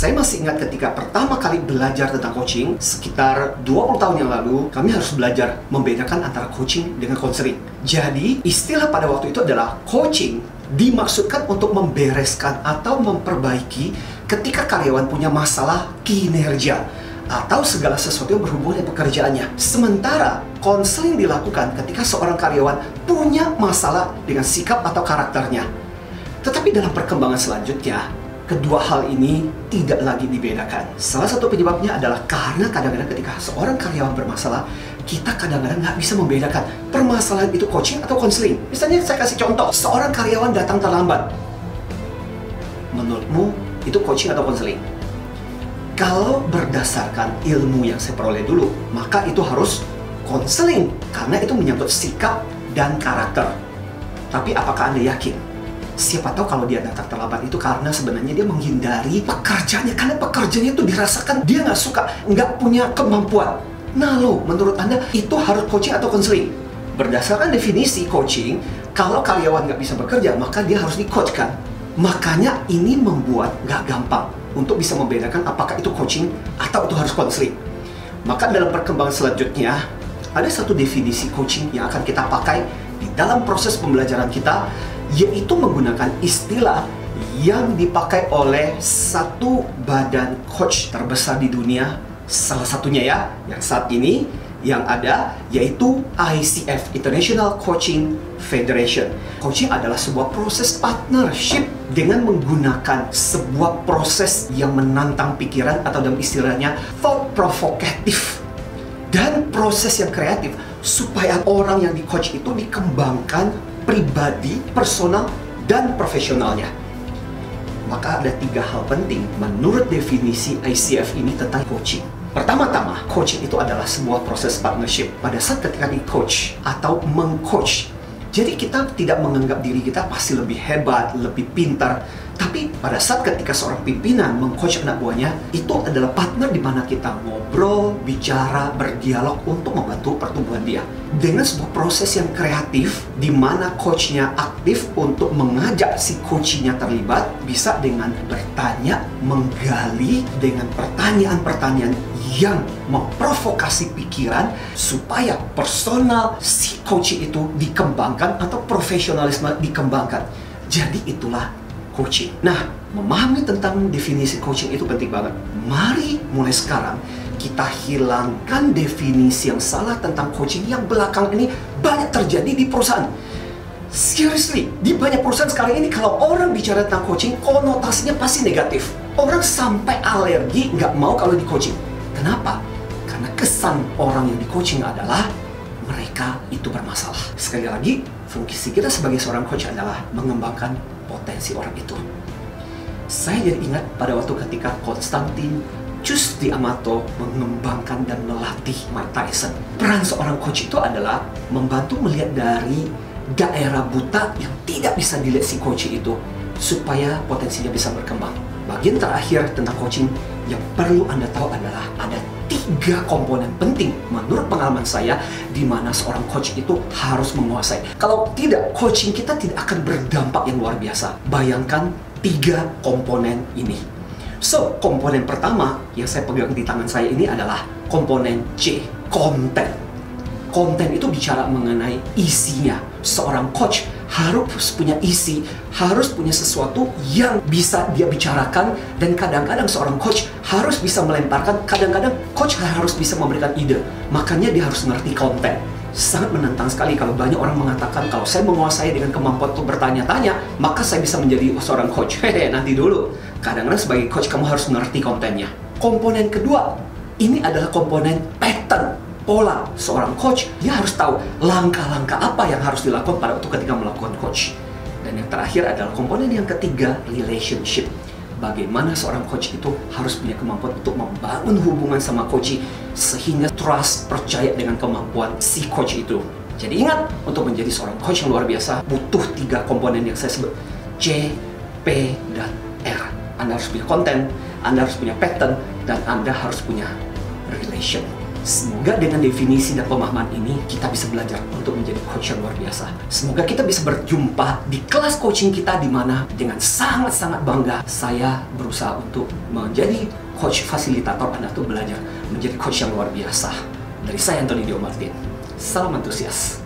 Saya masih ingat ketika pertama kali belajar tentang coaching, sekitar 20 tahun yang lalu, kami harus belajar membedakan antara coaching dengan konseling. Jadi, istilah pada waktu itu adalah coaching dimaksudkan untuk membereskan atau memperbaiki ketika karyawan punya masalah kinerja atau segala sesuatu yang berhubungan dengan pekerjaannya. Sementara konseling dilakukan ketika seorang karyawan punya masalah dengan sikap atau karakternya. Tetapi dalam perkembangan selanjutnya, kedua hal ini tidak lagi dibedakan. Salah satu penyebabnya adalah karena kadang-kadang ketika seorang karyawan bermasalah, kita kadang-kadang nggak bisa membedakan permasalahan itu coaching atau konseling. Misalnya saya kasih contoh, seorang karyawan datang terlambat. Menurutmu itu coaching atau konseling? Kalau berdasarkan ilmu yang saya peroleh dulu, maka itu harus konseling karena itu menyangkut sikap dan karakter. Tapi apakah Anda yakin? Siapa tahu kalau dia datang terlambat itu karena sebenarnya dia menghindari pekerjaannya, karena pekerjaannya itu dirasakan dia nggak suka, nggak punya kemampuan. Nah lo, menurut Anda itu harus coaching atau konseling? Berdasarkan definisi coaching, kalau karyawan nggak bisa bekerja, maka dia harus di-coach kan? Makanya ini membuat nggak gampang untuk bisa membedakan apakah itu coaching atau itu harus konseling. Maka dalam perkembangan selanjutnya, ada satu definisi coaching yang akan kita pakai di dalam proses pembelajaran kita, yaitu menggunakan istilah yang dipakai oleh satu badan coach terbesar di dunia, salah satunya ya, yang saat ini yang ada, yaitu ICF, International Coaching Federation. Coaching adalah sebuah proses partnership dengan menggunakan sebuah proses yang menantang pikiran atau dalam istilahnya thought provocative dan proses yang kreatif supaya orang yang di-coach itu dikembangkan pribadi, personal, dan profesionalnya. Maka ada 3 hal penting menurut definisi ICF ini tentang coaching. Pertama-tama, coaching itu adalah sebuah proses partnership. Pada saat ketika di-coach atau meng-coach, jadi kita tidak menganggap diri kita pasti lebih hebat, lebih pintar. Tapi pada saat ketika seorang pimpinan meng-coach anak buahnya, itu adalah partner di mana kita ngobrol, bicara, berdialog untuk membantu pertumbuhan dia. Dengan sebuah proses yang kreatif, di mana coachnya aktif untuk mengajak si coachnya terlibat, bisa dengan bertanya, menggali dengan pertanyaan-pertanyaan yang memprovokasi pikiran supaya personal si coach itu dikembangkan atau profesionalisme dikembangkan. Jadi itulah coaching. Nah, memahami tentang definisi coaching itu penting banget. Mari mulai sekarang kita hilangkan definisi yang salah tentang coaching yang belakang ini banyak terjadi di perusahaan. Seriously, di banyak perusahaan sekarang ini kalau orang bicara tentang coaching, konotasinya pasti negatif. Orang sampai alergi nggak mau kalau di coaching. Kenapa? Karena kesan orang yang di coaching adalah mereka itu bermasalah. Sekali lagi, fungsi kita sebagai seorang coach adalah mengembangkan potensi orang itu. Saya jadi ingat pada waktu ketika Konstantin Tjustijamato mengembangkan dan melatih Mike Tyson. Peran seorang coach itu adalah membantu melihat dari daerah buta yang tidak bisa dilihat si coach itu supaya potensinya bisa berkembang. Bagian terakhir tentang coaching yang perlu Anda tahu adalah ada 3 komponen penting menurut pengalaman saya di mana seorang coach itu harus menguasai. Kalau tidak, coaching kita tidak akan berdampak yang luar biasa. Bayangkan 3 komponen ini. So, komponen pertama yang saya pegang di tangan saya ini adalah komponen C, konten. Konten itu bicara mengenai isinya. Seorang coach harus punya isi, harus punya sesuatu yang bisa dia bicarakan, dan kadang-kadang seorang coach harus bisa melemparkan, kadang-kadang coach harus bisa memberikan ide. Makanya dia harus mengerti konten. Sangat menantang sekali kalau banyak orang mengatakan kalau saya menguasai dengan kemampuan untuk bertanya-tanya, maka saya bisa menjadi seorang coach. Hehe, nanti dulu. Kadang-kadang sebagai coach kamu harus mengerti kontennya. Komponen kedua, ini adalah komponen pattern. Pola seorang coach, dia harus tahu langkah-langkah apa yang harus dilakukan pada waktu ketika melakukan coach. Dan yang terakhir adalah komponen yang ketiga, relationship. Bagaimana seorang coach itu harus punya kemampuan untuk membangun hubungan sama coach sehingga trust, percaya dengan kemampuan si coach itu. Jadi ingat, untuk menjadi seorang coach yang luar biasa butuh 3 komponen yang saya sebut, C, P, dan R. Anda harus punya konten, Anda harus punya pattern, dan Anda harus punya relation. Semoga dengan definisi dan pemahaman ini kita bisa belajar untuk menjadi coach yang luar biasa. Semoga kita bisa berjumpa di kelas coaching kita di mana dengan sangat-sangat bangga saya berusaha untuk menjadi coach fasilitator Anda untuk belajar menjadi coach yang luar biasa. Dari saya Anthony Dio Martin. Salam antusias.